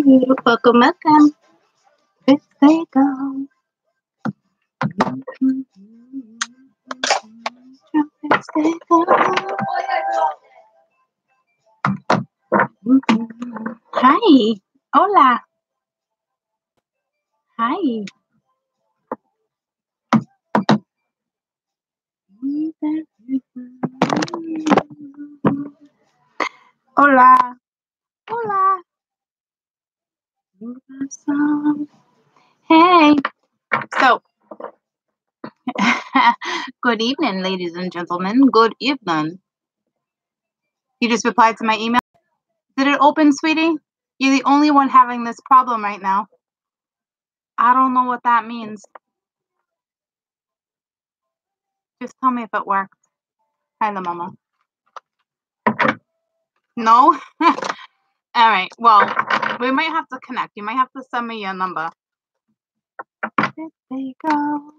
Welcome, welcome. Let's they go. Let's they go. Hi. Hola. Hi. Hola. Hola. Hey. So, good evening, ladies and gentlemen. Good evening. You just replied to my email. Did it open, sweetie? You're the only one having this problem right now. I don't know what that means. Just tell me if it worked. Hi, La Mama. No? All right. Well, we might have to connect. You might have to send me your number. There you go.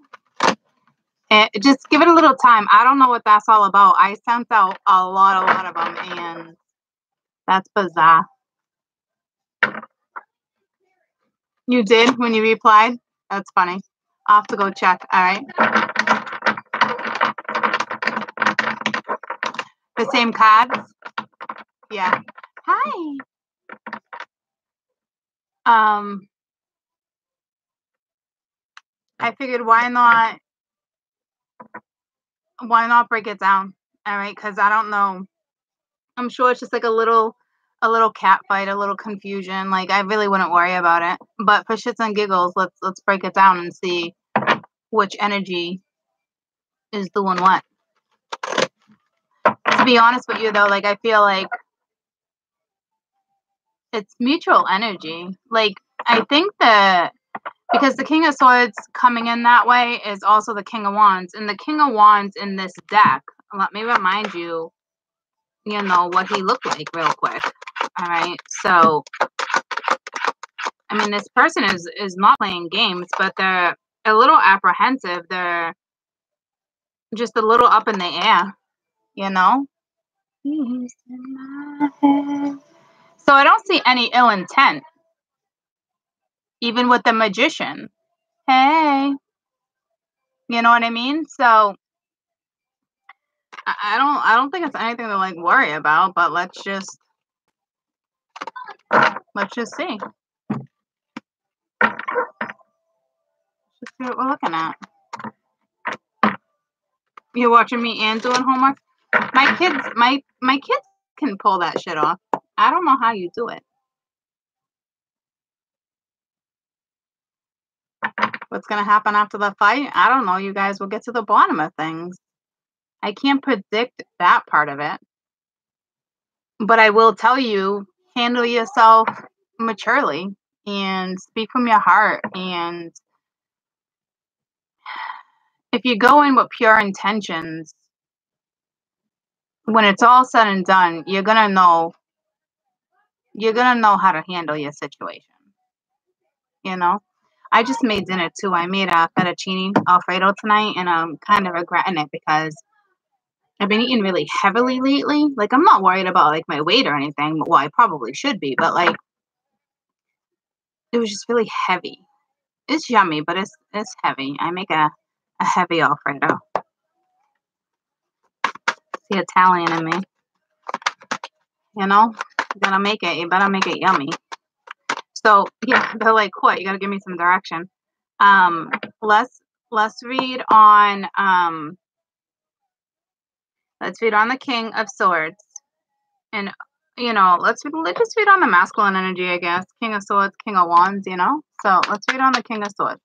Just give it a little time. I don't know what that's all about. I sent out a lot of them, and that's bizarre. You did when you replied? That's funny. I'll have to go check. All right. The same cards? Yeah. Hi. I figured why not break it down? All right, because I don't know. I'm sure it's just like a little cat fight, a little confusion. Like I really wouldn't worry about it. But for shits and giggles, let's break it down and see which energy is doing what. To be honest with you though, like I feel like it's mutual energy. Like I think that because the King of Swords coming in that way is also the King of Wands. And the King of Wands in this deck, let me remind you, you know, what he looked like real quick. All right. So, I mean, this person is not playing games, but they're a little apprehensive. They're just a little up in the air, you know? So I don't see any ill intent, even with the Magician. Hey. You know what I mean? So I don't think it's anything to like worry about, but let's just see. Let's see what we're looking at. You're watching me and doing homework? My kids can pull that shit off. I don't know how you do it. What's gonna happen after the fight? I don't know. You guys will get to the bottom of things. I can't predict that part of it. But I will tell you, handle yourself maturely and speak from your heart. And if you go in with pure intentions, when it's all said and done, you're gonna know how to handle your situation. You know? I just made dinner too. I made a fettuccine alfredo tonight, and I'm kind of regretting it because I've been eating really heavily lately. Like I'm not worried about like my weight or anything. Well, I probably should be, but like it was just really heavy. It's yummy, but it's heavy. I make a heavy alfredo. It's the Italian in me. You know? You gotta make it. You better make it yummy. So yeah, they're like, what? You gotta give me some direction. Let's read on the King of Swords. And you know, let's just read on the masculine energy, I guess. King of Swords, King of Wands, you know? So let's read on the King of Swords.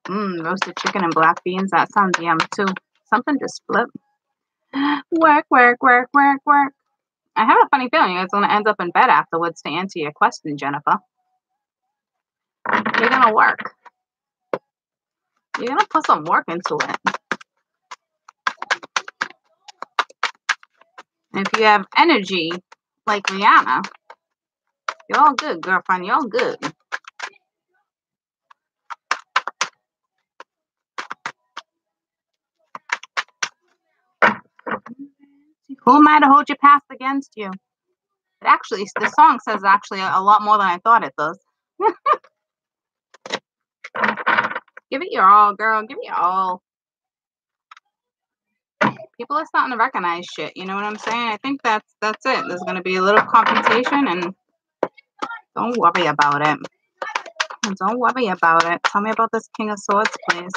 Roasted chicken and black beans. That sounds yum too. Something just flipped. Work. I have a funny feeling you guys are going to end up in bed afterwards to answer your question, Jennifer. You're going to work. You're going to put some work into it. And if you have energy like Rihanna, you're all good, girlfriend. You're all good. Who am I to hold your past against you? Actually, the song says actually a lot more than I thought it does. Give it your all, girl. Give it your all. People are starting to recognize shit. You know what I'm saying? I think that's it. There's gonna be a little confrontation, and don't worry about it. Don't worry about it. Tell me about this King of Swords, please.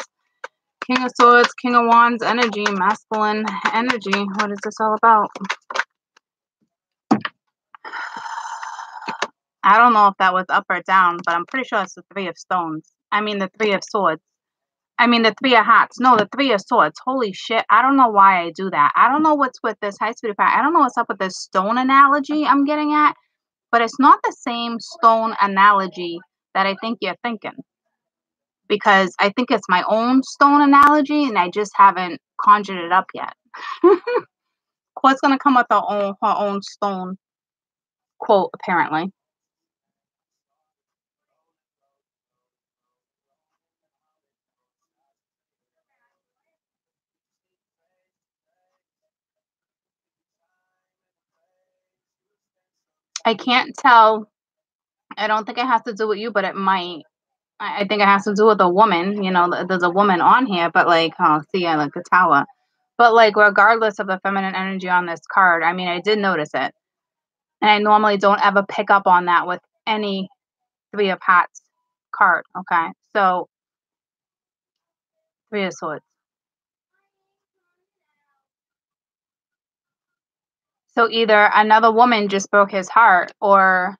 King of Swords, King of Wands energy, masculine energy. What is this all about? I don't know if that was up or down, but I'm pretty sure it's the Three of Stones. I mean, the Three of Swords. I mean, the Three of Hearts. No, the Three of Swords. Holy shit. I don't know why I do that. I don't know what's with this high speed fire. I don't know what's up with this stone analogy I'm getting at, but it's not the same stone analogy that I think you're thinking. Because I think it's my own stone analogy, and I just haven't conjured it up yet. Quote's gonna come with her own stone quote, apparently. I can't tell. I don't think it has to do with you, but it might. I think it has to do with a woman. You know, there's a woman on here, but like, oh, see, I like the tower. But like, regardless of the feminine energy on this card, I mean, I did notice it. And I normally don't ever pick up on that with any Three of Hearts card, okay? So, Three of Swords. So either another woman just broke his heart, or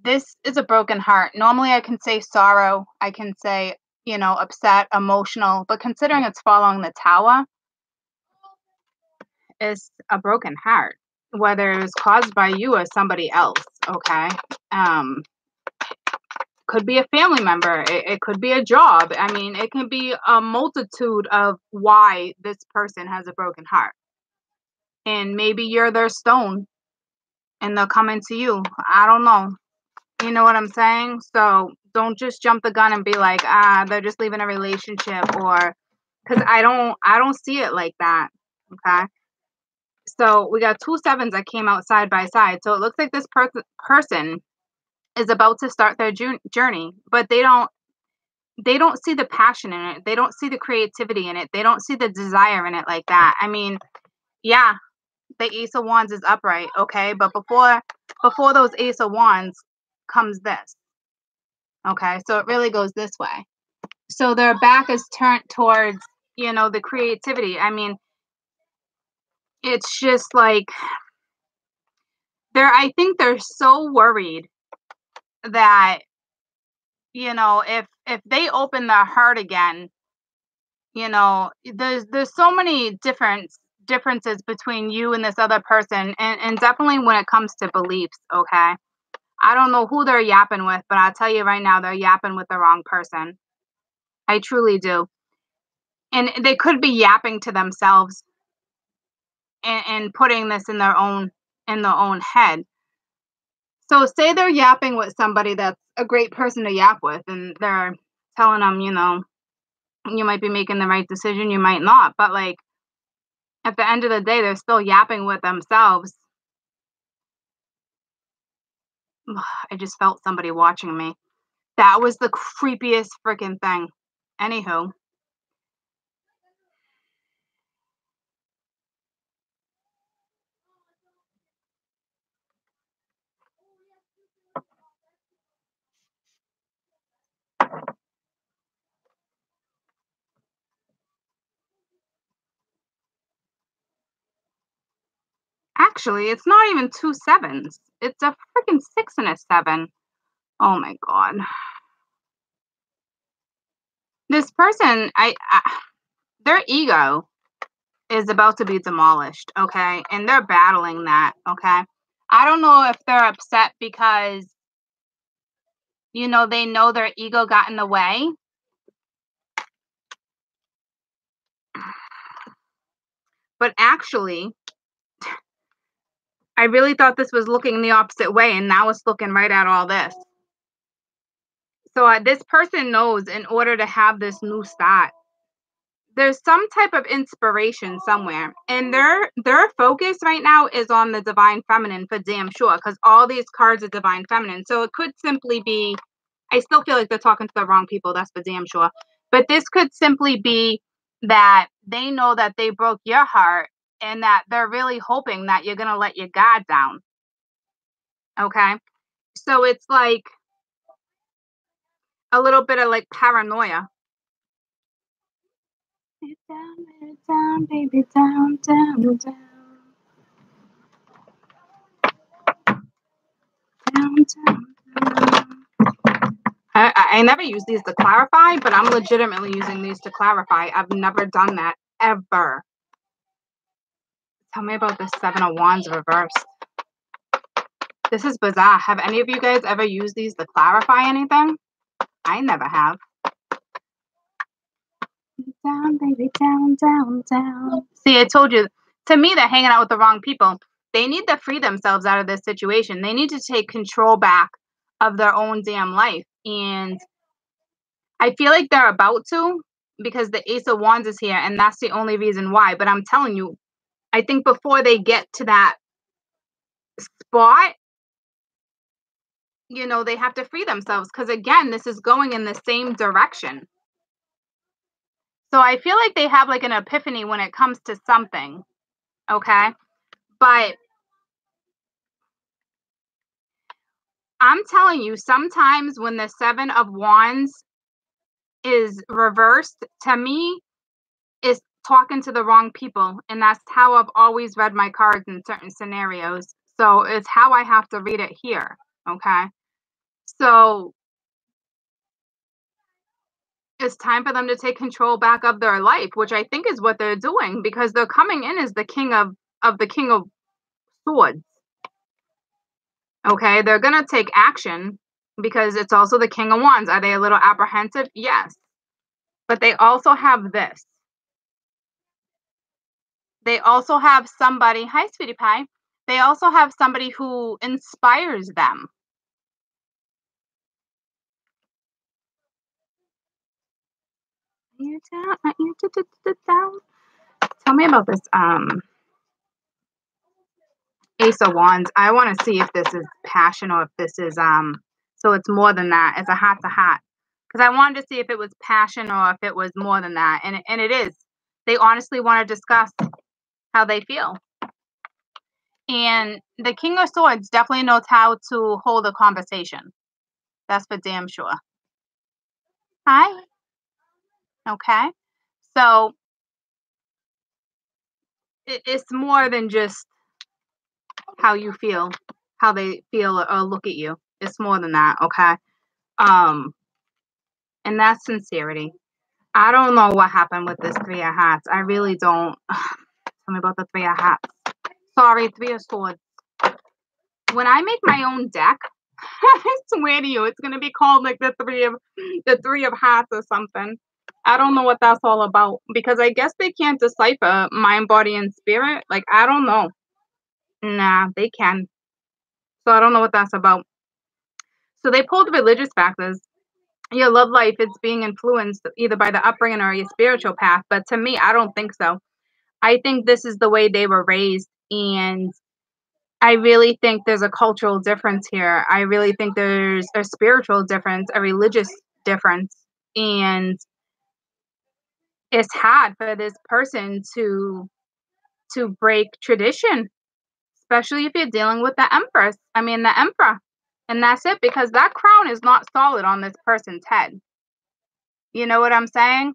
this is a broken heart. Normally I can say sorrow, I can say, you know, upset, emotional, but considering it's following the tower, it's a broken heart, whether it was caused by you or somebody else, okay? Could be a family member, it could be a job. I mean, it can be a multitude of why this person has a broken heart. And maybe you're their stone and they'll come into you. I don't know. You know what I'm saying? So don't just jump the gun and be like, they're just leaving a relationship, or because I don't see it like that. Okay. So we got 2 sevens that came out side by side. So it looks like this person is about to start their journey, but they don't see the passion in it. They don't see the creativity in it. They don't see the desire in it like that. I mean, yeah, the Ace of Wands is upright, okay? But before those Ace of Wands comes this. Okay, so it really goes this way. So their back is turned towards, you know, the creativity. I mean, it's just like I think they're so worried that, you know, if they open their heart again, you know, there's so many differences between you and this other person, and definitely when it comes to beliefs, okay? I don't know who they're yapping with, but I'll tell you right now, they're yapping with the wrong person. I truly do. And they could be yapping to themselves and putting this in their own head. So say they're yapping with somebody that's a great person to yap with, and they're telling them, you know, you might be making the right decision, you might not, but like at the end of the day, they're still yapping with themselves. I just felt somebody watching me. That was the creepiest freaking thing. Anywho. Actually, it's not even 2 sevens. It's a freaking 6 and a 7. Oh my god. This person, their ego is about to be demolished, okay? And they're battling that, okay? I don't know if they're upset because, you know, they know their ego got in the way. But actually, I really thought this was looking the opposite way, and now it's looking right at all this. So this person knows in order to have this new start, there's some type of inspiration somewhere, and their focus right now is on the divine feminine for damn sure, because all these cards are divine feminine. So it could simply be, I still feel like they're talking to the wrong people, that's for damn sure, but this could simply be that they know that they broke your heart and that they're really hoping that you're gonna let your guard down. Okay, so it's like a little bit of like paranoia. Down, baby, down, down, down. I never use these to clarify, but I'm legitimately using these to clarify. I've never done that, ever. Tell me about the Seven of Wands reversed. This is bizarre. Have any of you guys ever used these to clarify anything? I never have. Down, baby, down, down, down. See, I told you. To me, they're hanging out with the wrong people. They need to free themselves out of this situation. They need to take control back of their own damn life. And I feel like they're about to, because the Ace of Wands is here, and that's the only reason why. But I'm telling you, I think before they get to that spot, you know, they have to free themselves, because again, this is going in the same direction. So I feel like they have like an epiphany when it comes to something, okay? But I'm telling you, sometimes when the Seven of Wands is reversed, to me, is talking to the wrong people. And that's how I've always read my cards in certain scenarios. So it's how I have to read it here, okay? So it's time for them to take control back of their life, which I think is what they're doing, because they're coming in as the king of swords. Okay, they're gonna take action because it's also the King of Wands. Are they a little apprehensive? Yes. But they also have this. They also have somebody, hi sweetie pie. They also have somebody who inspires them. Tell me about this Ace of Wands. I want to see if this is passion or if this is so it's more than that. It's a hat to hat. Because I wanted to see if it was passion or if it was more than that. And it is. They honestly want to discuss how they feel. And the King of Swords definitely knows how to hold a conversation. That's for damn sure. Hi. Okay. So it's more than just how you feel, how they feel or look at you. It's more than that, okay? And that's sincerity. I don't know what happened with this Three of Hats. I really don't. Tell me about the Three of Hats. Sorry, Three of Swords. When I make my own deck, I swear to you, it's gonna be called like the Three of Hats or something. I don't know what that's all about, because I guess they can't decipher mind, body, and spirit. Like, I don't know. Nah, they can. So I don't know what that's about. So they pulled religious factors. Your love life is being influenced either by the upbringing or your spiritual path. But to me, I don't think so. I think this is the way they were raised. And I really think there's a cultural difference here. I really think there's a spiritual difference, a religious difference. And it's hard for this person to break tradition, especially if you're dealing with the Empress. I mean, the Emperor. And that's it, because that crown is not solid on this person's head. You know what I'm saying?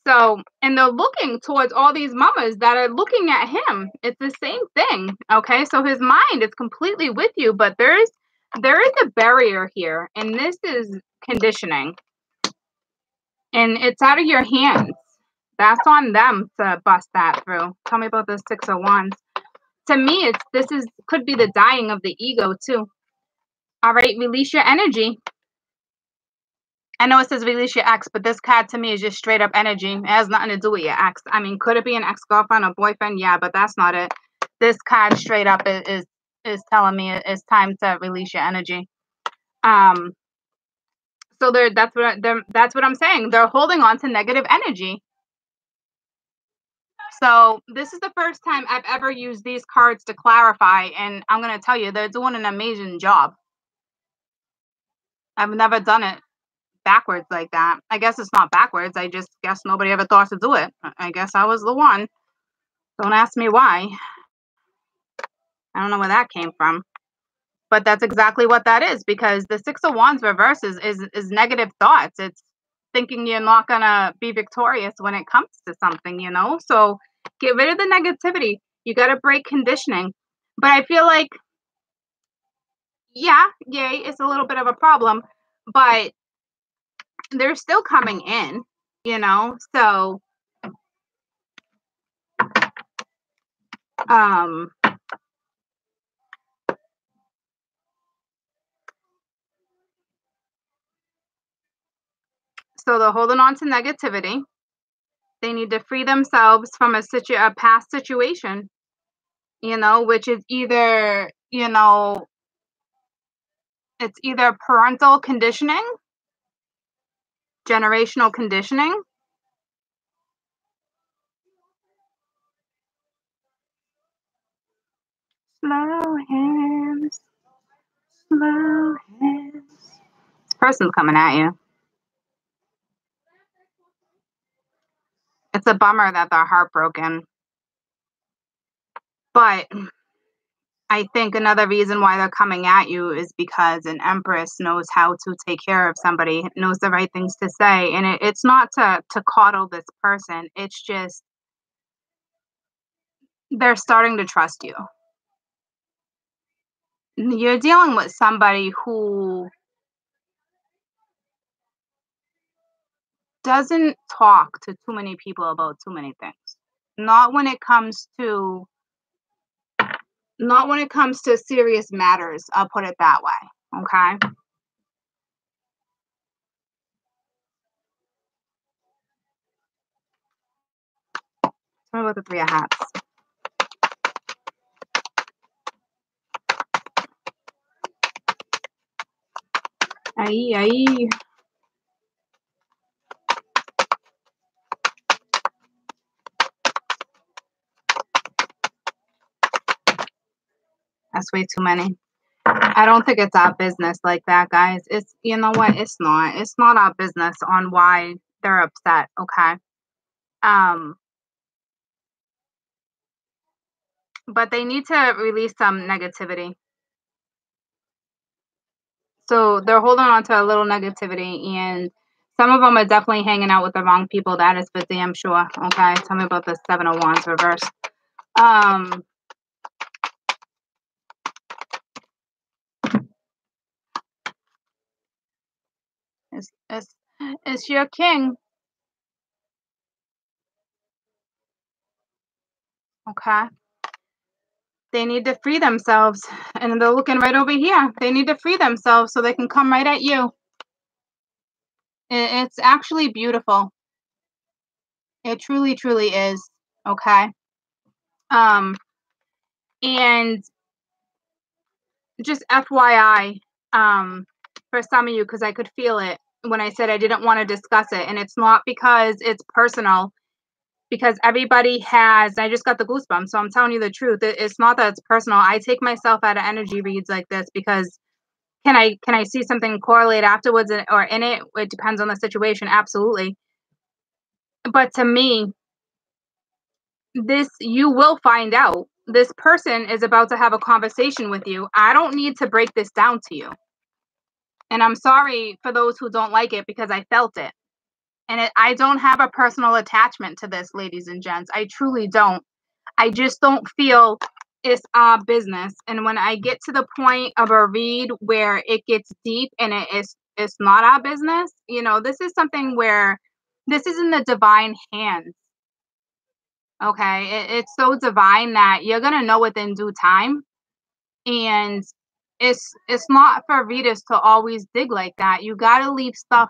So, and they're looking towards all these mamas that are looking at him. It's the same thing. Okay. So his mind is completely with you, but there is a barrier here, and this is conditioning. And it's out of your hands. That's on them to bust that through. Tell me about the Six of Wands. To me, could be the dying of the ego too. All right, release your energy. I know it says release your ex, but this card to me is just straight up energy. It has nothing to do with your ex. I mean, could it be an ex-girlfriend or boyfriend? Yeah, but that's not it. This card straight up is telling me it's time to release your energy. So that's what I'm saying. They're holding on to negative energy. So this is the first time I've ever used these cards to clarify, and I'm going to tell you, they're doing an amazing job. I've never done it backwards like that. I guess it's not backwards. I just guess nobody ever thought to do it. I guess I was the one. Don't ask me why. I don't know where that came from. But that's exactly what that is, because the Six of Wands reverse is negative thoughts. It's thinking you're not going to be victorious when it comes to something, you know? So get rid of the negativity. You got to break conditioning. But I feel like, yeah, yay, it's a little bit of a problem, but they're still coming in, you know? So, so they're holding on to negativity. They need to free themselves from a past situation, you know, which is either, you know, it's either parental conditioning, generational conditioning, slow hands, slow hands. This person's coming at you. It's a bummer that they're heartbroken. But I think another reason why they're coming at you is because an Empress knows how to take care of somebody, knows the right things to say. And it's not to coddle this person. It's just they're starting to trust you. You're dealing with somebody who doesn't talk to too many people about too many things. Not when it comes to serious matters, I'll put it that way. Okay? What about the Three of Hats? Aye, aye. That's way too many. I don't think it's our business like that, guys. It's, you know what? It's not. It's not our business on why they're upset, okay? But they need to release some negativity. So they're holding on to a little negativity, and some of them are definitely hanging out with the wrong people. That is for damn sure. Okay, tell me about the Seven of Wands reverse. It's your king. Okay. They need to free themselves, and they're looking right over here. They need to free themselves so they can come right at you. It's actually beautiful. It truly, truly is. Okay. And just FYI, for some of you, because I could feel it when I said I didn't want to discuss it, and it's not because it's personal, because everybody has. I just got the goosebumps, so I'm telling you the truth. It's not that it's personal. I take myself out of energy reads like this because can I see something correlate afterwards or in it? It depends on the situation, absolutely. But to me, this you will find out. This person is about to have a conversation with you. I don't need to break this down to you. And I'm sorry for those who don't like it because I felt it. And I don't have a personal attachment to this, ladies and gents. I truly don't. I just don't feel it's our business. And when I get to the point of a read where it gets deep and it's not our business, you know, this is something where this is in the divine hands. Okay, it's so divine that you're gonna know it in due time, and it's not for readers to always dig like that. You gotta leave stuff.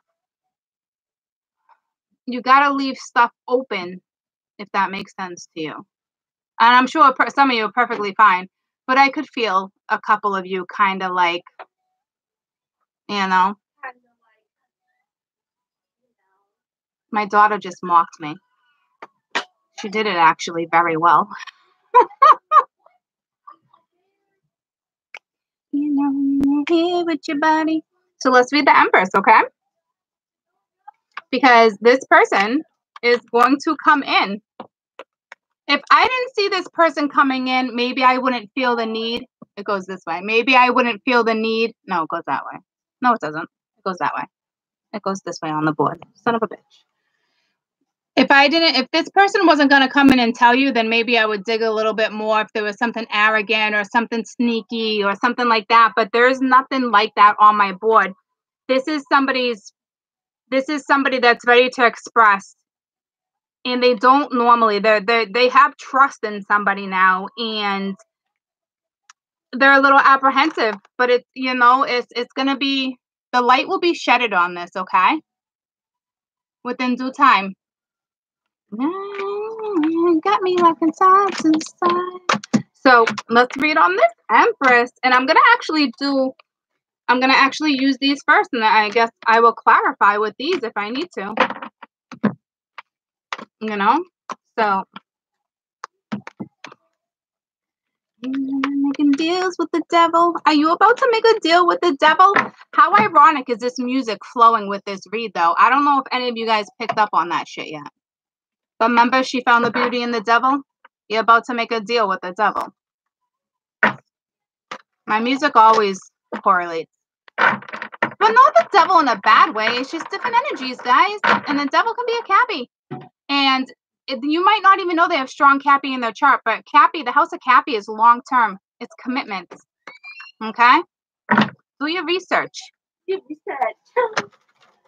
You gotta leave stuff open, if that makes sense to you. And I'm sure some of you are perfectly fine, but I could feel a couple of you kind of like, you know. My daughter just mocked me. She did it actually very well. You know, here with your body. So let's read the Empress, okay? Because this person is going to come in. If I didn't see this person coming in, maybe I wouldn't feel the need. It goes this way. Maybe I wouldn't feel the need. No, it goes that way. No, it doesn't. It goes that way. It goes this way on the board. Son of a bitch. If this person wasn't going to come in and tell you, then maybe I would dig a little bit more if there was something arrogant or something sneaky or something like that. But there's nothing like that on my board. This is somebody that's ready to express. And they don't normally, they have trust in somebody now, and they're a little apprehensive, but it's, you know, it's going to be, the light will be shedded on this, okay? Within due time. Got me like inside to the side. So let's read on this Empress, and I'm going to actually use these first, and I guess I will clarify with these if I need to. You know? So making deals with the devil. Are you about to make a deal with the devil? How ironic is this music flowing with this read, though? I don't know if any of you guys picked up on that shit yet. But remember, she found the beauty in the devil? You're about to make a deal with the devil. My music always correlates. But not the devil in a bad way. It's just different energies, guys. And the devil can be a Cappy. And you might not even know they have strong Cappy in their chart, but Cappy, the house of Cappy is long term. It's commitments. Okay? Do your research. Do research.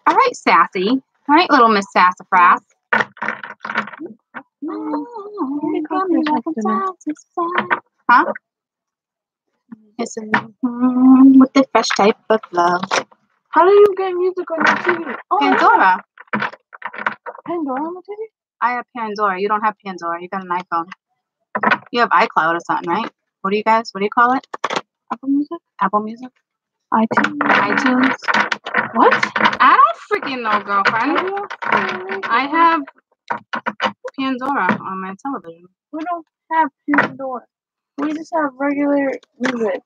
All right, Sassy. All right, little Miss Sassafras. Huh? It's with the fresh type of love. How do you get music on your TV? Oh, Pandora. Pandora on the TV? I have Pandora. You don't have Pandora. You got an iPhone. You have iCloud or something, right? What do you call it? Apple Music? Apple Music? iTunes? What? I don't freaking know, girlfriend. I have Pandora on my television. We don't have Pandora. We just have regular music.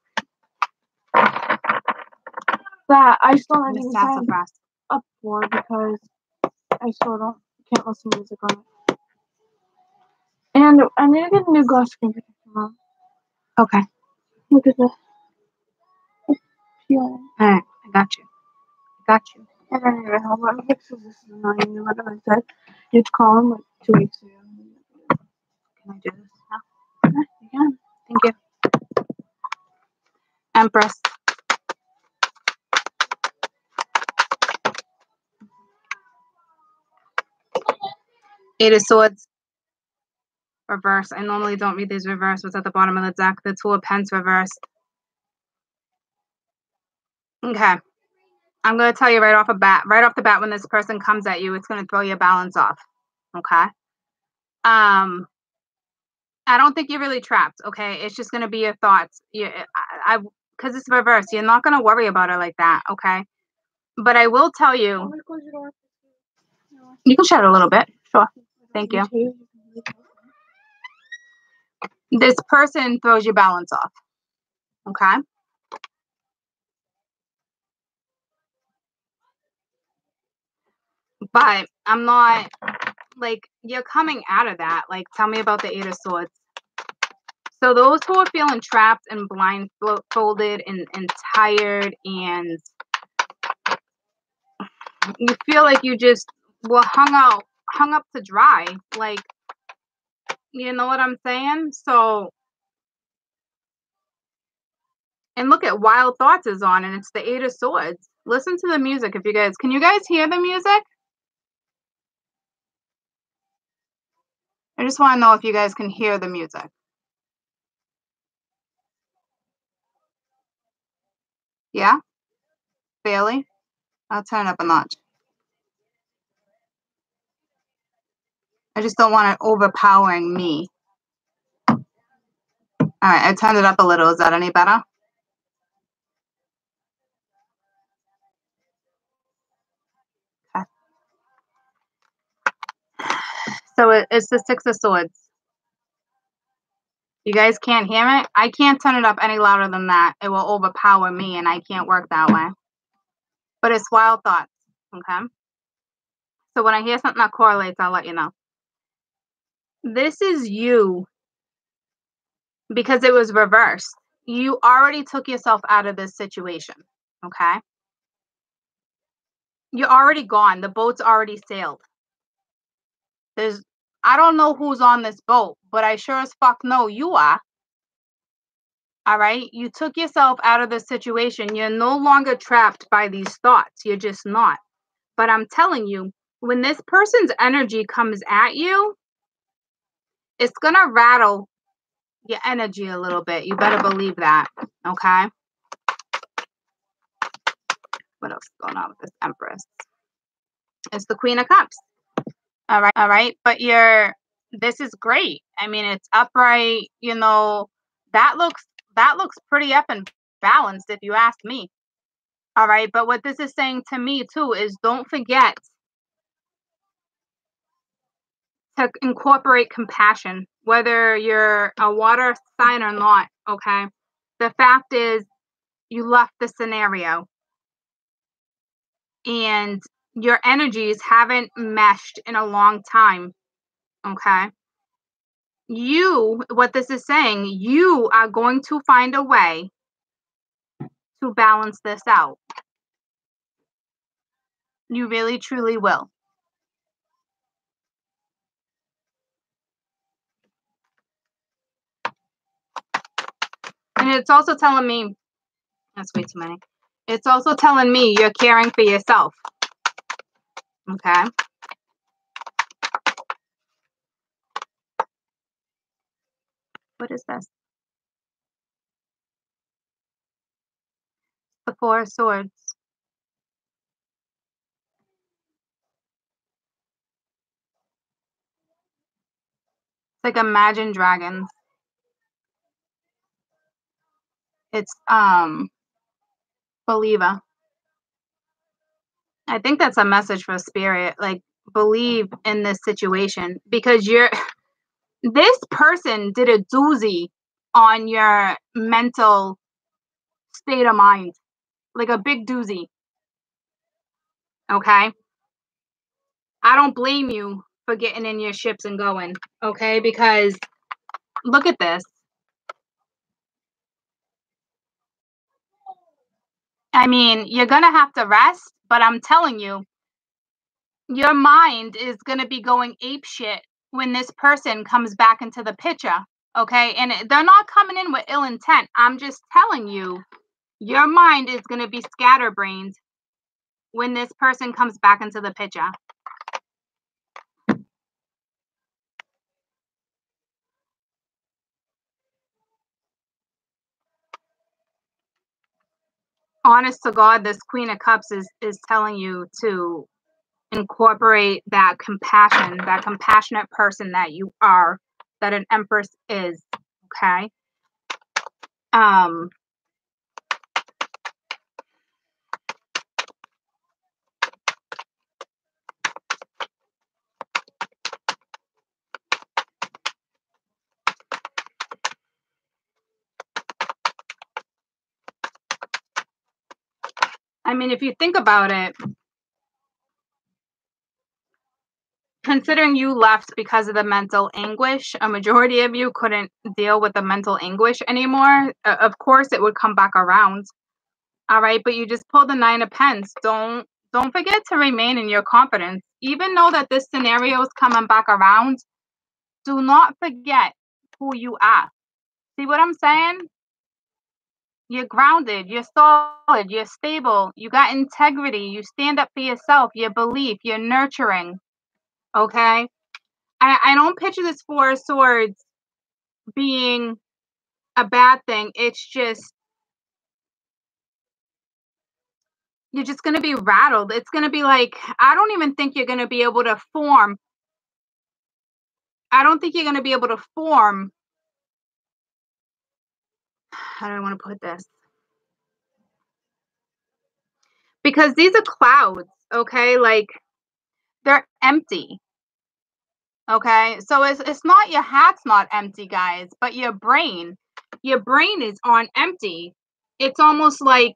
That I still don't even sign up for because I still can't listen to music on it. And I need to get a new glass screen protector, Mom. Okay. Look at the peeling. Alright, I got you. And I need to help him because this is annoying. You like I said, you had to call him like 2 weeks ago. Can I do this now? Yeah, you can. Thank you. Empress. Eight of Swords. Reverse. I normally don't read these reverse. What's at the bottom of the deck? The Two of Pence reversed. Okay. I'm going to tell you right off the bat, when this person comes at you, it's going to throw your balance off. Okay? I don't think you're really trapped, okay? It's just going to be your thoughts. Because it's reversed. You're not going to worry about it like that, okay? But I will tell you. You can shut it a little bit. Sure. Thank you. This person throws your balance off, okay? But I'm not, like, you're coming out of that. Like, tell me about the Eight of Swords. So those who are feeling trapped and blindfolded and tired, and you feel like you just were hung up to dry. Like, you know what I'm saying? So, and look at Wild Thoughts is on, and it's the Eight of Swords. Listen to the music if you guys, can you guys hear the music? I just want to know if you guys can hear the music. Yeah? Barely? I'll turn it up a notch. I just don't want it overpowering me. All right, I turned it up a little. Is that any better? Okay. So it's the Six of Swords. You guys can't hear it? I can't turn it up any louder than that. It will overpower me, and I can't work that way. But it's wild thoughts, okay? So when I hear something that correlates, I'll let you know. This is you because it was reversed. You already took yourself out of this situation, okay? You're already gone. The boat's already sailed. I don't know who's on this boat, but I sure as fuck know you are. All right? You took yourself out of the situation. You're no longer trapped by these thoughts. You're just not. But I'm telling you, when this person's energy comes at you, it's going to rattle your energy a little bit. You better believe that. Okay? What else is going on with this Empress? It's the Queen of Cups. All right. But this is great. I mean, it's upright, that looks pretty up and balanced if you ask me. All right. But what this is saying to me too is don't forget to incorporate compassion, whether you're a water sign or not. Okay. The fact is you left the scenario and your energies haven't meshed in a long time. Okay. What this is saying, you are going to find a way to balance this out. You really, truly will. And it's also telling me, that's way too many. It's also telling me you're caring for yourself. Okay. What is this? The Four of Swords. It's like Imagine Dragons. It's believer. I think that's a message for spirit. Like, believe in this situation because this person did a doozy on your mental state of mind, like a big doozy. Okay. I don't blame you for getting in your ships and going. Okay. Because look at this. I mean, you're going to have to rest, but I'm telling you, your mind is going to be going apeshit when this person comes back into the picture. Okay. And they're not coming in with ill intent. I'm just telling you, your mind is going to be scatterbrained when this person comes back into the picture. Honest to God, this Queen of Cups is telling you to incorporate that compassion, that compassionate person that you are, that an Empress is. Okay. I mean, if you think about it, considering you left because of the mental anguish, a majority of you couldn't deal with the mental anguish anymore. Of course, it would come back around. All right, but you just pulled the Nine of Pence. Don't forget to remain in your confidence. Even though that this scenario is coming back around, do not forget who you are. See what I'm saying? You're grounded, you're solid, you're stable, you got integrity, you stand up for yourself, your belief, you're nurturing. Okay? I don't picture this Four of Swords being a bad thing. It's just, you're just going to be rattled. It's going to be like, I don't even think you're going to be able to form. I don't think you're going to be able to form. How do I want to put this? Because these are clouds, okay? Like, they're empty. Okay, so it's not your hat's not empty, guys, but your brain is on empty. It's almost like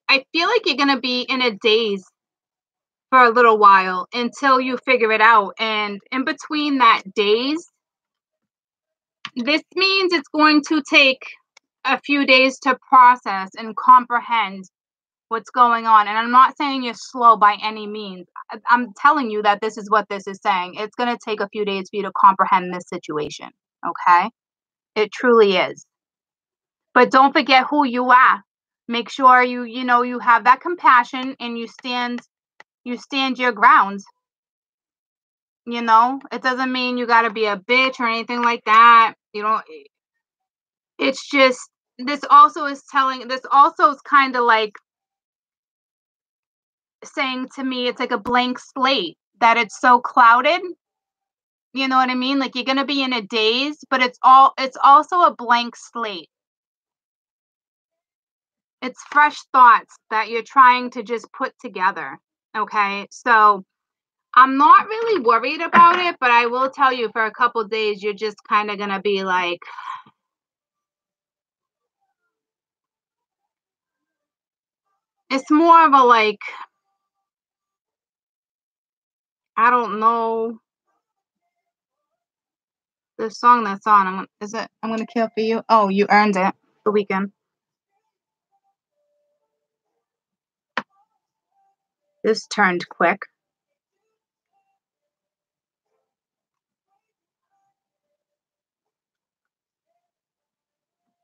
I feel like you're gonna be in a daze for a little while until you figure it out. And in between that daze, this means it's going to take a few days to process and comprehend what's going on. And I'm not saying you're slow by any means. I'm telling you that this is what this is saying. It's going to take a few days for you to comprehend this situation. Okay? It truly is. But don't forget who you are. Make sure you have that compassion and you stand your ground. It doesn't mean you got to be a bitch or anything like that. It's just this also is kind of like saying to me it's like a blank slate, that it's so clouded. You know what I mean? Like you're going to be in a daze, but it's also a blank slate. It's fresh thoughts that you're trying to just put together. Okay? So I'm not really worried about it, but I will tell you for a couple days you're just kind of going to be like, it's more of a like, I don't know. The song that's on, I'm gonna kill for you. Oh, you earned it. The Weekend. This turned quick.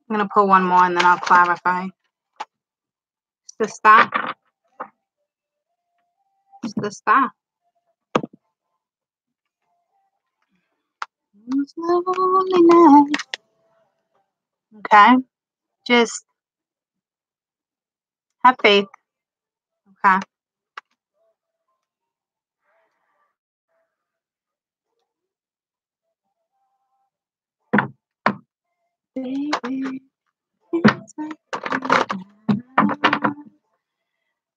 I'm gonna pull one more and then I'll clarify. The star. It's the star. Okay. Just have faith. Okay. Baby,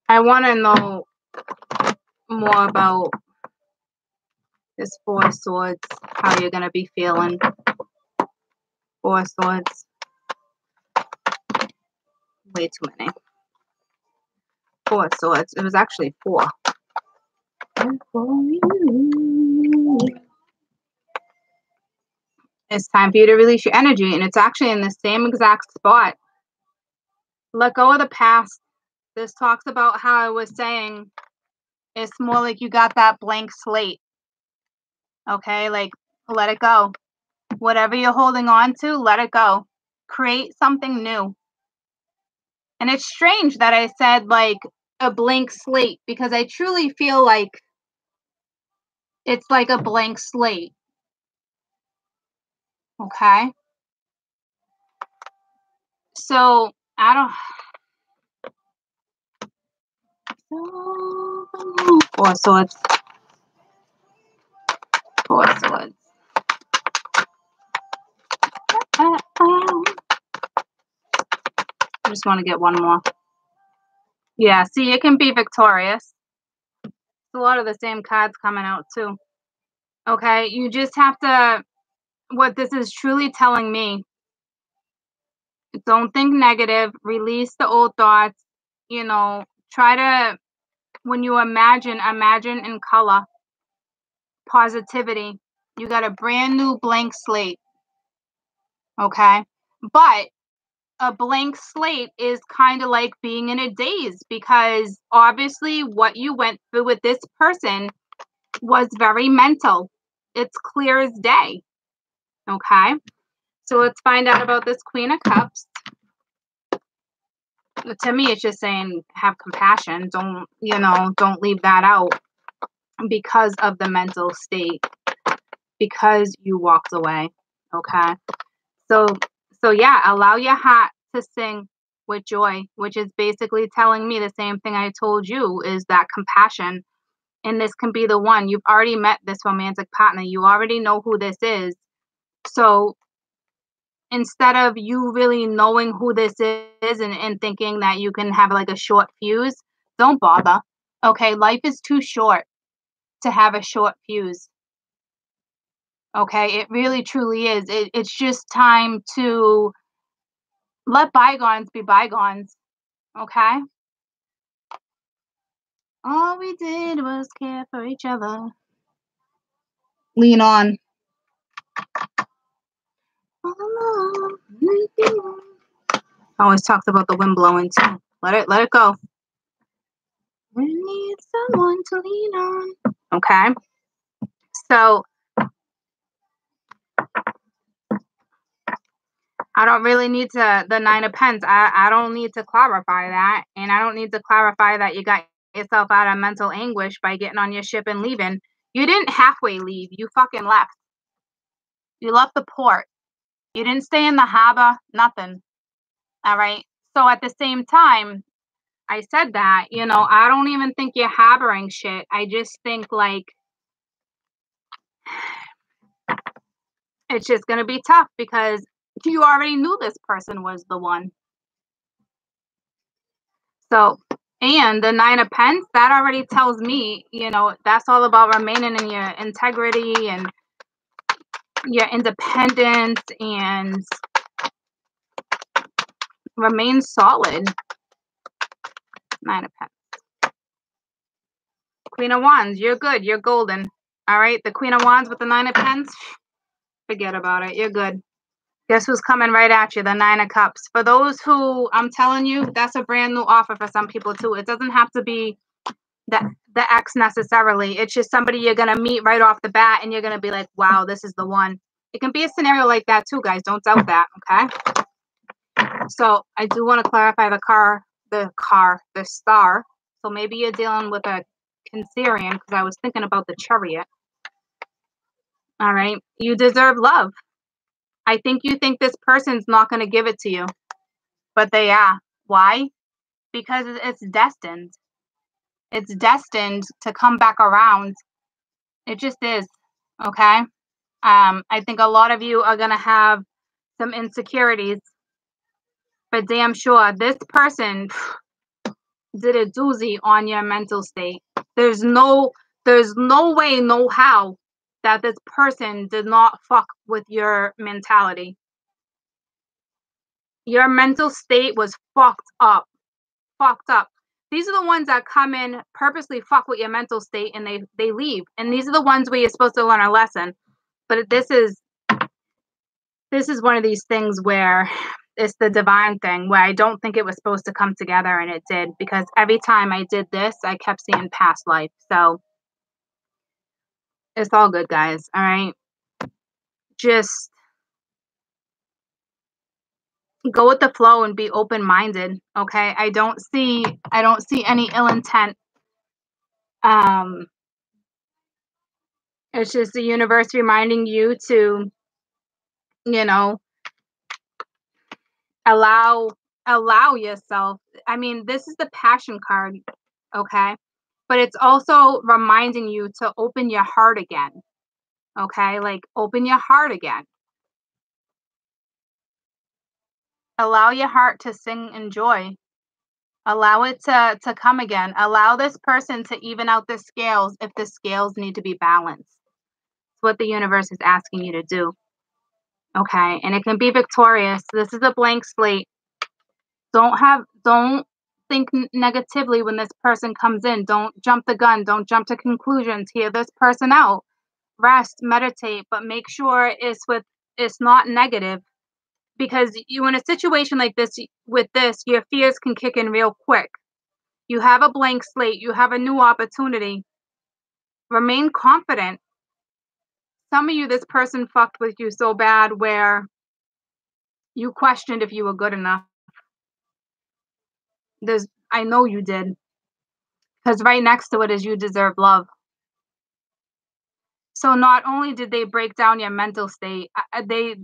I want to know more about this Four of Swords, how you're going to be feeling. Four of Swords. Way too many. Four of Swords. It was actually four. It's time for you to release your energy, and it's actually in the same exact spot. Let go of the past. This talks about how I was saying it's more like you got that blank slate. Okay, like let it go. Whatever you're holding on to, let it go. Create something new. And it's strange that I said like a blank slate, because I truly feel like it's like a blank slate. Okay. So I don't. Four of Swords. Four of Swords. I just want to get one more. Yeah, see, it can be victorious. It's a lot of the same cards coming out too. Okay, you just have to, what this is truly telling me, don't think negative, release the old thoughts, try to, when you imagine in color, positivity. You got a brand new blank slate. Okay, but a blank slate is kind of like being in a daze, because obviously what you went through with this person was very mental. It's clear as day. Okay, so let's find out about this Queen of Cups. To me, it's just saying have compassion. Don't leave that out because of the mental state, because you walked away. Okay, so yeah, allow your heart to sing with joy, which is basically telling me the same thing I told you, is that compassion. And this can be the one. You've already met this romantic partner. You already know who this is. So instead of you really knowing who this is and thinking that you can have like a short fuse, don't bother. Okay, life is too short to have a short fuse. Okay, it really truly is. It's just time to let bygones be bygones. Okay? All we did was care for each other. Lean on. I always talked about the wind blowing too. Let it go. We need someone to lean on. Okay? So I don't really need the 9 of Pents. I don't need to clarify that. And I don't need to clarify that you got yourself out of mental anguish by getting on your ship and leaving. You didn't halfway leave. You fucking left. You left the port. You didn't stay in the harbor. Nothing. All right? So at the same time, I said that, I don't even think you're harboring shit. I just think, like, it's just going to be tough because you already knew this person was the one. So, and the 9 of Pents, that already tells me, that's all about remaining in your integrity and your independence and remain solid. 9 of Pents. Queen of Wands, you're good. You're golden. All right. The Queen of Wands with the 9 of Pents, forget about it. You're good. Guess who's coming right at you? The 9 of Cups. For those who, I'm telling you, that's a brand new offer for some people too. It doesn't have to be the ex necessarily. It's just somebody you're going to meet right off the bat and you're going to be like, wow, this is the one. It can be a scenario like that too, guys. Don't doubt that. Okay. So I do want to clarify the star. So maybe you're dealing with a Cancerian because I was thinking about the Chariot. All right. You deserve love. I think you think this person's not going to give it to you, but they are. Why? Because it's destined. It's destined to come back around. It just is. Okay. I think a lot of you are going to have some insecurities, but damn sure this person did a doozy on your mental state. There's no way, no how that this person did not fuck with your mentality. Your mental state was fucked up. Fucked up. These are the ones that come in, purposely fuck with your mental state, and they leave. And these are the ones where you're supposed to learn a lesson. But this is one of these things where it's the divine thing, where I don't think it was supposed to come together, and it did. Because every time I did this, I kept seeing past life. So it's all good, guys. All right? Just go with the flow and be open-minded. Okay? I don't see any ill intent. It's just the universe reminding you to, allow yourself. I mean, this is the Passion card, okay? But it's also reminding you to open your heart again. Okay? Like, open your heart again. Allow your heart to sing in joy. Allow it to come again. Allow this person to even out the scales if the scales need to be balanced. It's what the universe is asking you to do. Okay? And it can be victorious. This is a blank slate. Don't think negatively when this person comes in. Don't jump the gun. Don't jump to conclusions. Hear this person out. Rest, meditate, but make sure it's not negative. Because you, in a situation like this, with this, your fears can kick in real quick. You have a blank slate. You have a new opportunity. Remain confident. Some of you, this person fucked with you so bad where you questioned if you were good enough. I know you did. Because right next to it is you deserve love. So not only did they break down your mental state, they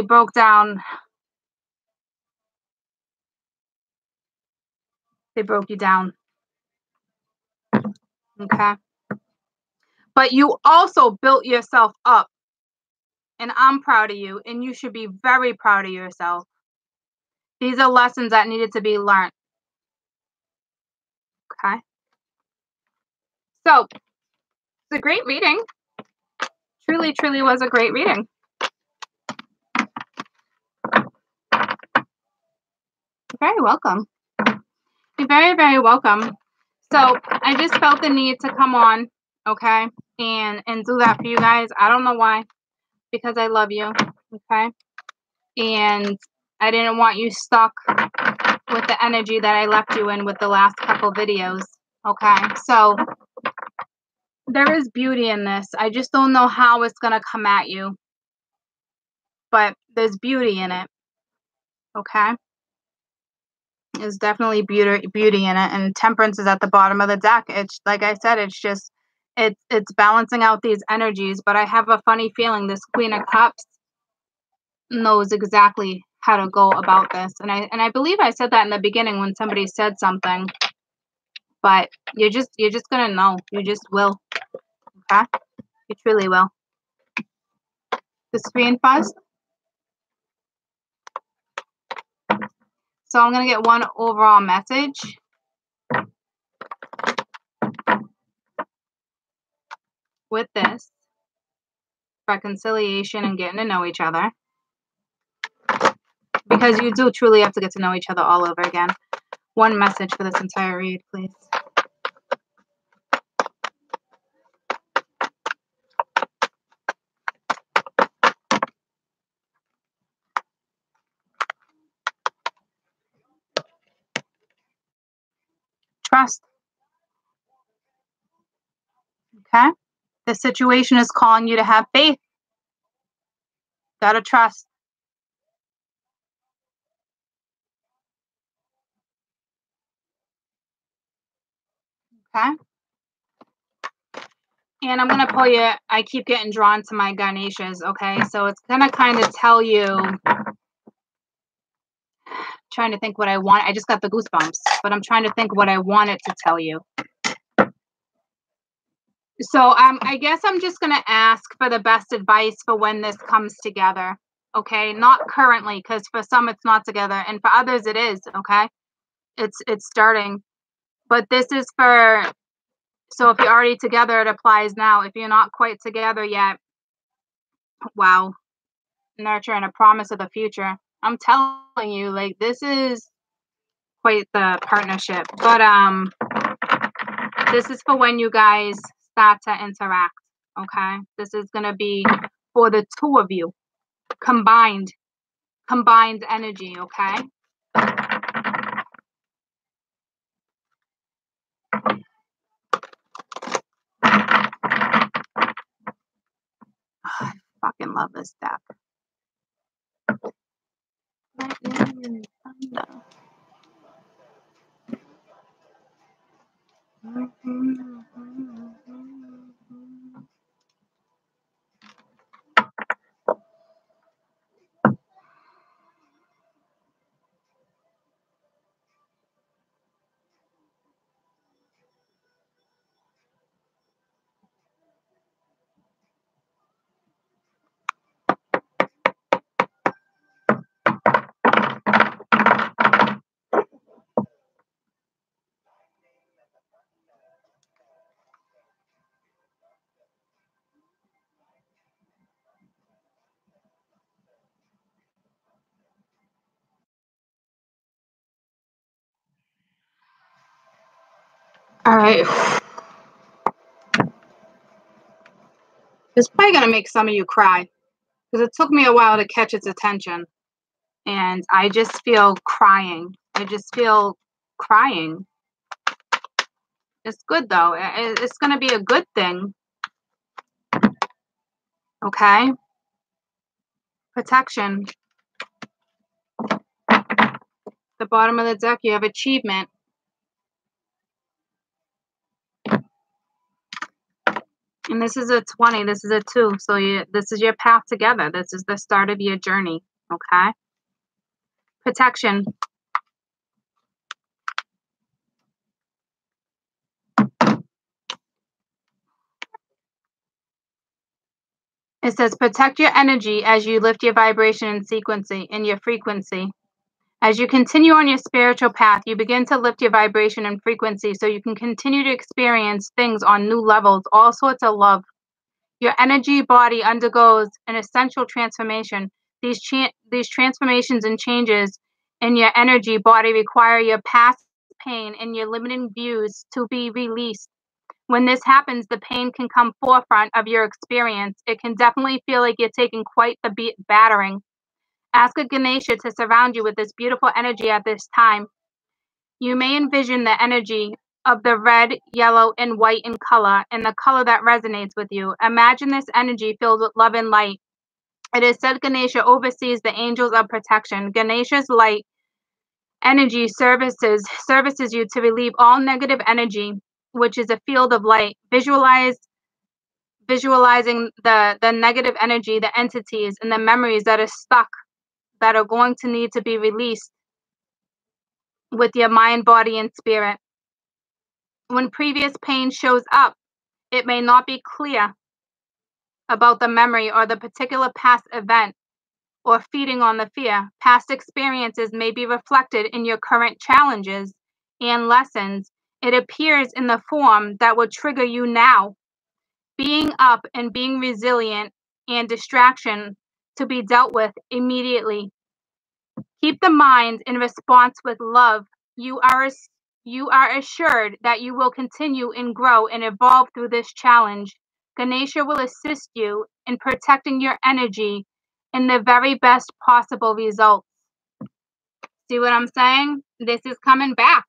broke down. They broke you down. Okay. But you also built yourself up. And I'm proud of you. And you should be very proud of yourself. These are lessons that needed to be learned. Okay. So a great reading. Truly, truly was a great reading. You're very welcome. You're very, very welcome. So I just felt the need to come on, okay, and do that for you guys. I don't know why, because I love you, okay, and I didn't want you stuck with the energy that I left you in with the last couple videos, okay. So there is beauty in this. I just don't know how it's gonna come at you, but there's beauty in it, okay. There's definitely beauty in it, and Temperance is at the bottom of the deck. It's like I said, it's just it's balancing out these energies. But I have a funny feeling this Queen of Cups knows exactly how to go about this, and I believe I said that in the beginning when somebody said something. But you're just gonna know. You just will. Okay, you truly will. The screen fuzz. So I'm gonna get one overall message. With this, reconciliation and getting to know each other. Because you do truly have to get to know each other all over again. One message for this entire read, please. Trust. Okay? The situation is calling you to have faith. Gotta trust. Okay? And I'm going to pull you, I keep getting drawn to my Ganesha's, okay? So it's going to kind of tell you, trying to think what I want. I just got the goosebumps, but I'm trying to think what I want it to tell you. So I guess I'm just going to ask for the best advice for when this comes together, okay? Not currently, because for some it's not together, and for others it is, okay? It's starting. But this is for, so if you're already together, it applies now. If you're not quite together yet, wow, nurture and a promise of the future. I'm telling you, like, this is quite the partnership. But this is for when you guys start to interact, okay? This is going to be for the two of you, combined energy, okay? I fucking love this deck. All right. It's probably going to make some of you cry because it took me a while to catch its attention. And I just feel crying. I just feel crying. It's good, though. It's going to be a good thing. Okay? Protection. The bottom of the deck, you have achievement. And this is a 20. This is a 2. So this is your path together. This is the start of your journey. Okay? Protection. It says protect your energy as you lift your vibration and frequency. As you continue on your spiritual path, you begin to lift your vibration and frequency so you can continue to experience things on new levels, all sorts of love. Your energy body undergoes an essential transformation. These transformations and changes in your energy body require your past pain and your limiting views to be released. When this happens, the pain can come forefront of your experience. It can definitely feel like you're taking quite the battering. Ask a Ganesha to surround you with this beautiful energy at this time. You may envision the energy of the red, yellow, and white in color, and the color that resonates with you. Imagine this energy filled with love and light. It is said Ganesha oversees the angels of protection. Ganesha's light energy services you to relieve all negative energy, which is a field of light. Visualizing the negative energy, the entities, and the memories that are stuck, that are going to need to be released with your mind, body, and spirit. When previous pain shows up, it may not be clear about the memory or the particular past event or feeding on the fear. Past experiences may be reflected in your current challenges and lessons. It appears in the form that will trigger you now. Being up and being resilient and distraction to be dealt with immediately. Keep the mind in response with love. You are assured that you will continue and grow and evolve through this challenge. Ganesha will assist you in protecting your energy in the very best possible results. See what I'm saying? This is coming back.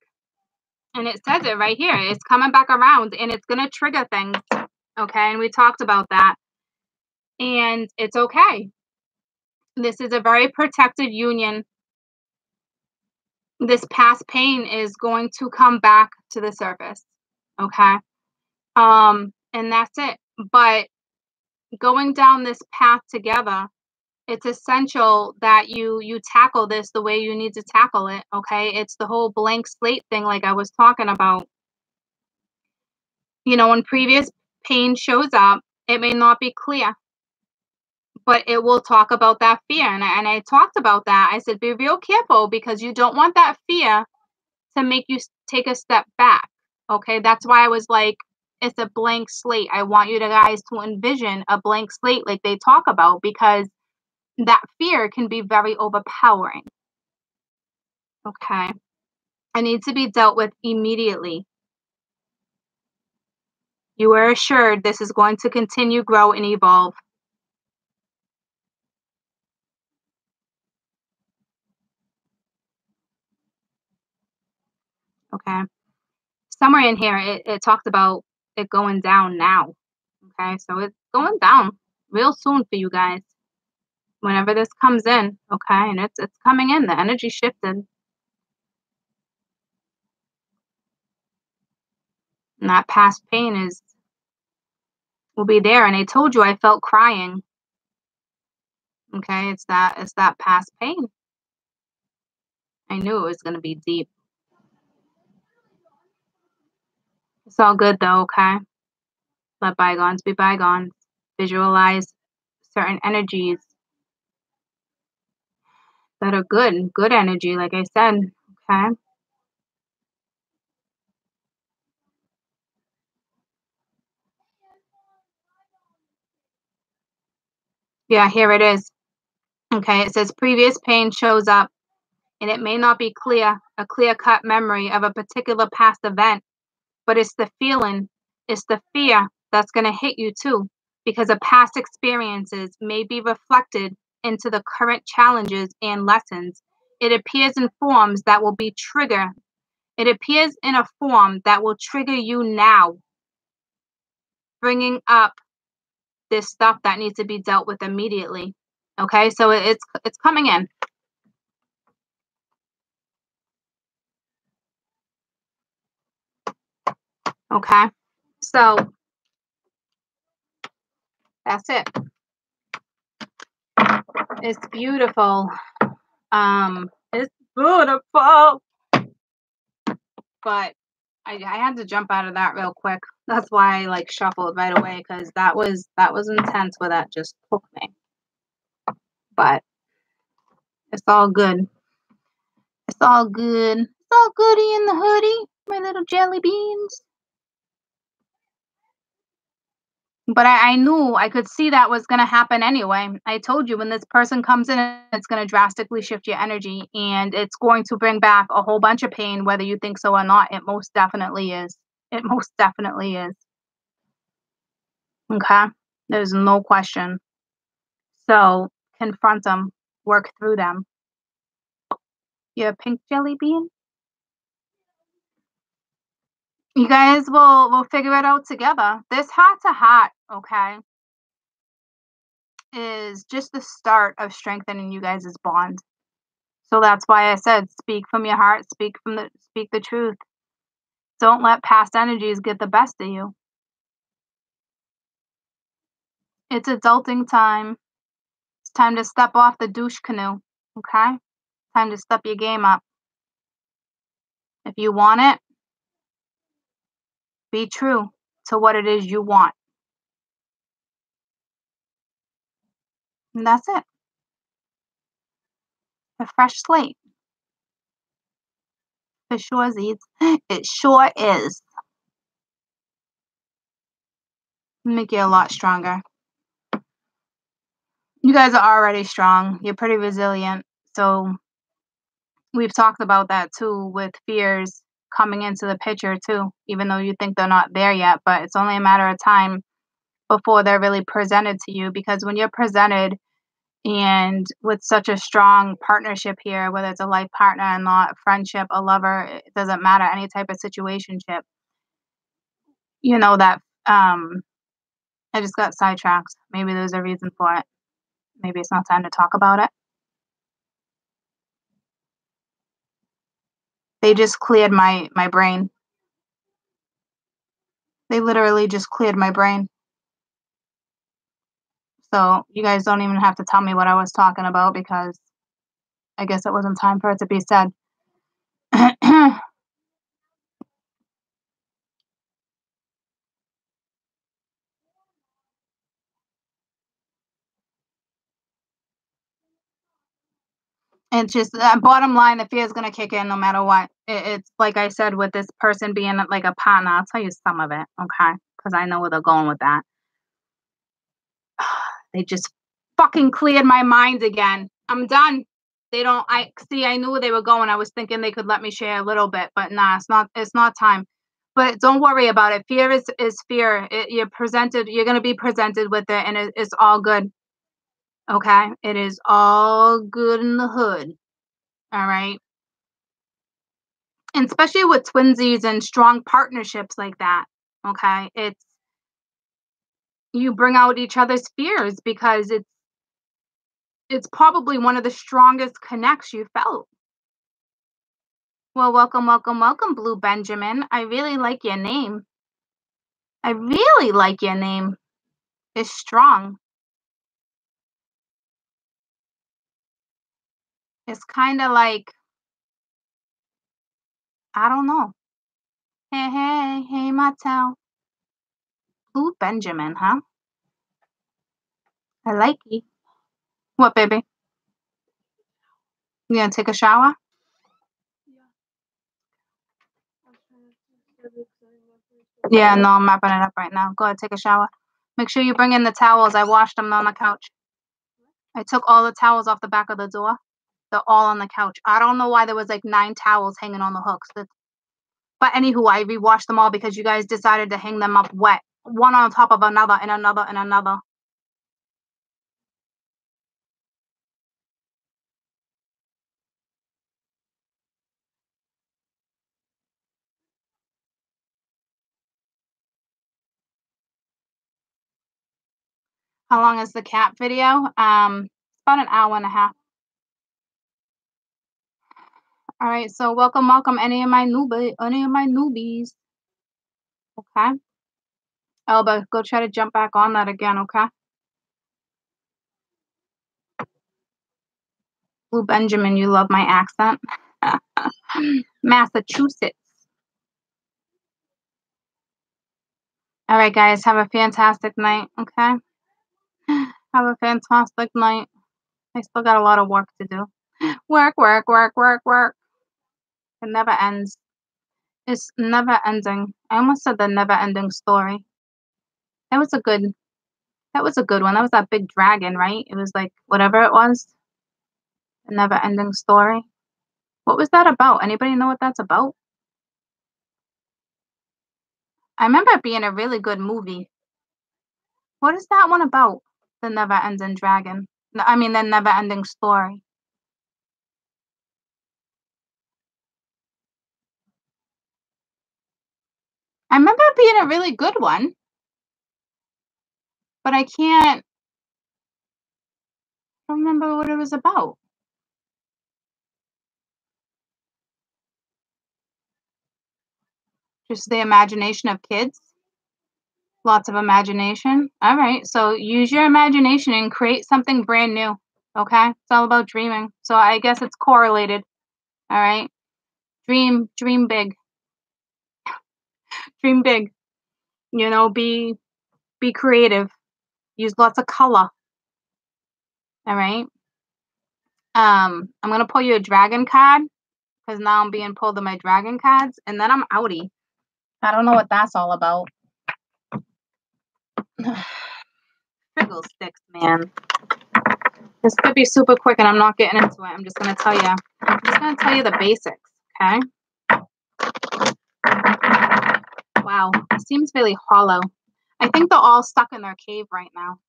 And it says it right here. It's coming back around and it's going to trigger things. Okay, and we talked about that. And it's okay. This is a very protected union. This past pain is going to come back to the surface. Okay. And that's it. But going down this path together, it's essential that you tackle this the way you need to tackle it. Okay. It's the whole blank slate thing, like I was talking about. You know, when previous pain shows up, it may not be clear, but it will talk about that fear. And I talked about that. I said, be real careful because you don't want that fear to make you take a step back. Okay. That's why I was like, it's a blank slate. I want you guys to envision a blank slate like they talk about, because that fear can be very overpowering. Okay. It needs to be dealt with immediately. You are assured this is going to continue, grow, and evolve. Okay. Somewhere in here, it talked about it going down now. Okay. So it's going down real soon for you guys. Whenever this comes in. Okay. And it's coming in. The energy shifted. And that past pain will be there. And I told you I felt crying. Okay, it's that past pain. I knew it was gonna be deep. It's all good though, okay? Let bygones be bygones. Visualize certain energies that are good energy, like I said, okay? Yeah, here it is. Okay, it says previous pain shows up and it may not be a clear-cut memory of a particular past event, but it's the feeling, it's the fear that's going to hit you too, because of past experiences may be reflected into the current challenges and lessons. It appears in forms that will be trigger. It appears in a form that will trigger you now, bringing up this stuff that needs to be dealt with immediately. Okay, so it's coming in. Okay, so that's it. It's beautiful. It's beautiful. But I had to jump out of that real quick. That's why I like shuffled right away, because that was intense where that just took me. But it's all good. It's all good. It's all goody in the hoodie, my little jelly beans. But I knew, I could see that was going to happen anyway. I told you when this person comes in, it's going to drastically shift your energy and it's going to bring back a whole bunch of pain, whether you think so or not. It most definitely is. It most definitely is. Okay? There's no question. So confront them, work through them. You're a pink jelly bean? You guys will figure it out together. This heart to heart, okay, is just the start of strengthening you guys' bond. So that's why I said speak from your heart, speak the truth. Don't let past energies get the best of you. It's adulting time. It's time to step off the douche canoe, okay? Time to step your game up. If you want it, be true to what it is you want. And that's it. A fresh slate. It sure is. It sure is. Make you a lot stronger. You guys are already strong. You're pretty resilient. So we've talked about that too, with fears coming into the picture too, even though you think they're not there yet, but it's only a matter of time before they're really presented to you, because when you're presented and with such a strong partnership here, whether it's a life partner and not a friendship, a lover, it doesn't matter, any type of situationship, you know that I just got sidetracked. Maybe there's a reason for it. Maybe it's not time to talk about it. They just cleared my brain. They literally just cleared my brain. So you guys don't even have to tell me what I was talking about, because I guess it wasn't time for it to be said. It's just bottom line, the fear is going to kick in no matter what. It's like I said, with this person being like a partner. I'll tell you some of it, okay? Because I know where they're going with that. They just fucking cleared my mind again. I'm done. They don't. I knew where they were going. I was thinking they could let me share a little bit, but nah, it's not time. But don't worry about it. Fear is fear. You're going to be presented with it, and it's all good. Okay? It is all good in the hood. All right? And especially with twinsies and strong partnerships like that, okay? You bring out each other's fears, because it's probably one of the strongest connects you felt. Well, welcome, welcome, welcome, Blue Benjamin. I really like your name. I really like your name. It's strong. It's kind of like, I don't know. Hey, hey, hey, Mattel. Blue Benjamin, huh? I like you. What, baby? You gonna take a shower? Yeah, no, I'm wrapping it up right now. Go ahead, take a shower. Make sure you bring in the towels. I washed them on the couch. I took all the towels off the back of the door. They're all on the couch. I don't know why there was like 9 towels hanging on the hooks. But anywho, I rewashed them all because you guys decided to hang them up wet, one on top of another and another and another. How long is the cat video? It's about an hour and a half. All right, so welcome, any of my newbies. Okay. Elba, go try to jump back on that again, okay? Blue Benjamin, you love my accent. Massachusetts. All right, guys, have a fantastic night, okay? Have a fantastic night. I still got a lot of work to do. Work, work, work, work, work. It never ends. It's never ending. I almost said the never ending story. That was a good one. That was that big dragon, right? It was like whatever it was. The never ending story. What was that about? Anybody know what that's about? I remember it being a really good movie. What is that one about? The never ending dragon. I mean the never ending story. I remember it being a really good one. But I can't remember what it was about. Just the imagination of kids. Lots of imagination. All right. So use your imagination and create something brand new. Okay? It's all about dreaming. So I guess it's correlated. All right? Dream big. Dream big. You know, be creative. Use lots of color. All right? I'm going to pull you a dragon card because now I'm being pulled to my dragon cards and then I'm outie. I don't know what that's all about. Friggle sticks, man. This could be super quick and I'm not getting into it. I'm just going to tell you. I'm just going to tell you the basics, okay? Wow, it seems really hollow. I think they're all stuck in their cave right now.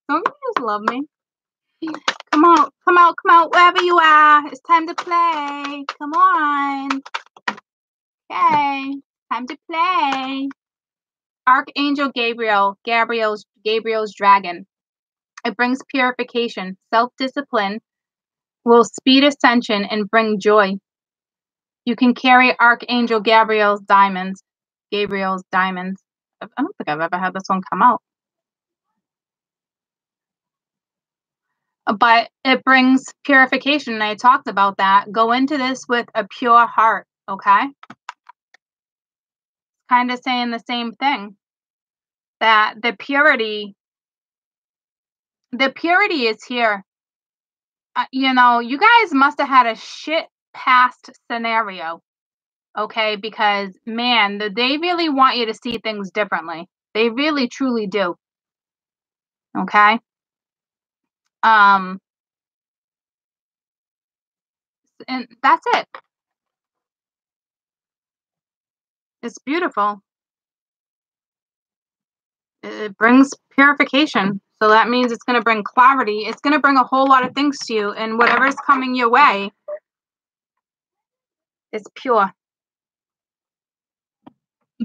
Don't you just love me? Come out, come out, come out, wherever you are. It's time to play. Come on. Okay, time to play. Archangel Gabriel's dragon. It brings purification, self-discipline, will speed ascension, and bring joy. You can carry Archangel Gabriel's diamonds. I don't think I've ever had this one come out. But it brings purification, and I talked about that. Go into this with a pure heart, okay? Kind of saying the same thing. That the purity is here. You know, you guys must have had a shit past scenario, okay? Because, man, they really want you to see things differently. They really, truly do. Okay? And that's it. It's beautiful. It brings purification. So that means it's going to bring clarity. It's going to bring a whole lot of things to you. And whatever's coming your way is pure.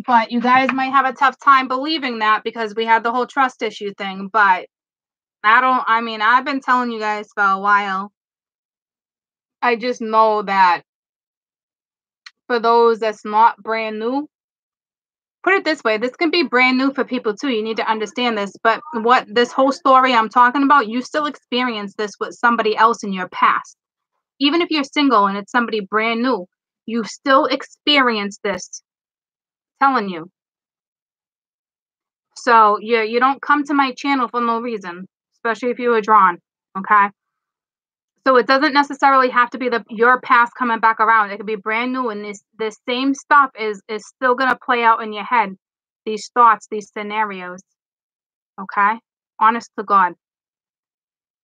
But you guys might have a tough time believing that because we had the whole trust issue thing. But I've been telling you guys for a while. I just know that for those that's not brand new, put it this way, this can be brand new for people too. You need to understand this. But what this whole story I'm talking about, you still experience this with somebody else in your past. Even if you're single and it's somebody brand new, you still experience this. I'm telling you. So you don't come to my channel for no reason, especially if you were drawn. Okay. So it doesn't necessarily have to be your past coming back around. It could be brand new, and this same stuff is still gonna play out in your head. These thoughts, these scenarios. Okay? Honest to God.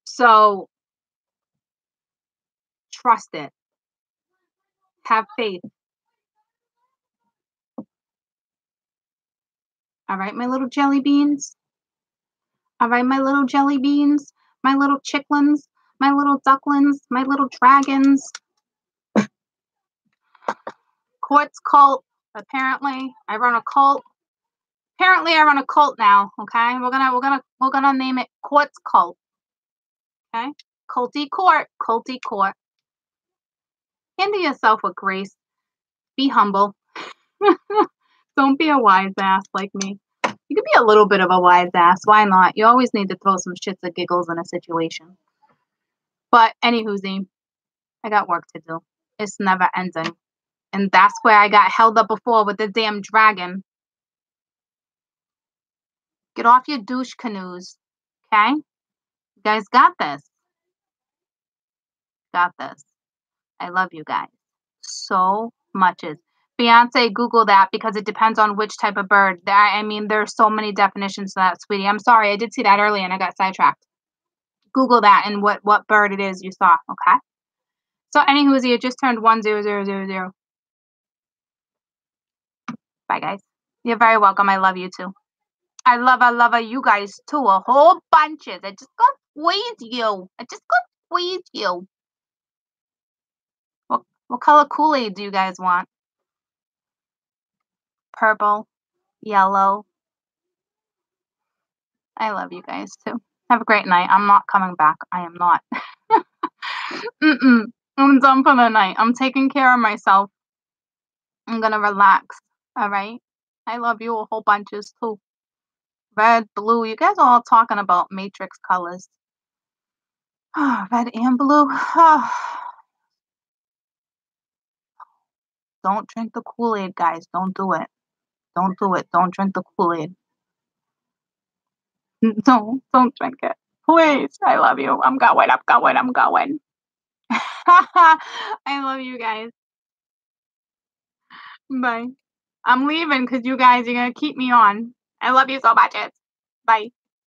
So trust it. Have faith. All right, my little jelly beans. All right, my little jelly beans, my little chicklins, my little ducklings, my little dragons. Quartz cult. Apparently, I run a cult. Apparently, I run a cult now. Okay, we're gonna name it Quartz Cult. Okay, culty court. Handle yourself with grace. Be humble. Don't be a wise ass like me. You could be a little bit of a wise ass. Why not? You always need to throw some shits and giggles in a situation. But anywhoozy, I got work to do. It's never ending. And that's where I got held up before with the damn dragon. Get off your douche canoes. Okay? You guys got this. Got this. I love you guys so much. Beyonce, Google that because it depends on which type of bird. I mean, there's so many definitions to that, sweetie. I'm sorry. I did see that earlier and I got sidetracked. Google that and what bird it is you saw, okay? So, anywho, it just turned 10000. Bye, guys. You're very welcome. I love you too. I love you guys too. A whole bunches. I just got squeeze you. I just got squeeze you. What color Kool-Aid do you guys want? Purple, yellow. I love you guys too. Have a great night. I'm not coming back. I am not. I'm done for the night. I'm taking care of myself. I'm gonna relax. All right. I love you a whole bunches too. Red, blue. You guys are all talking about matrix colors. Red and blue. Don't drink the Kool-Aid, guys. Don't do it. Don't do it. Don't drink the Kool-Aid. Don't drink it. Please. I love you. I'm going. I love you guys. Bye. I'm leaving because you guys are going to keep me on. I love you so much. Bye.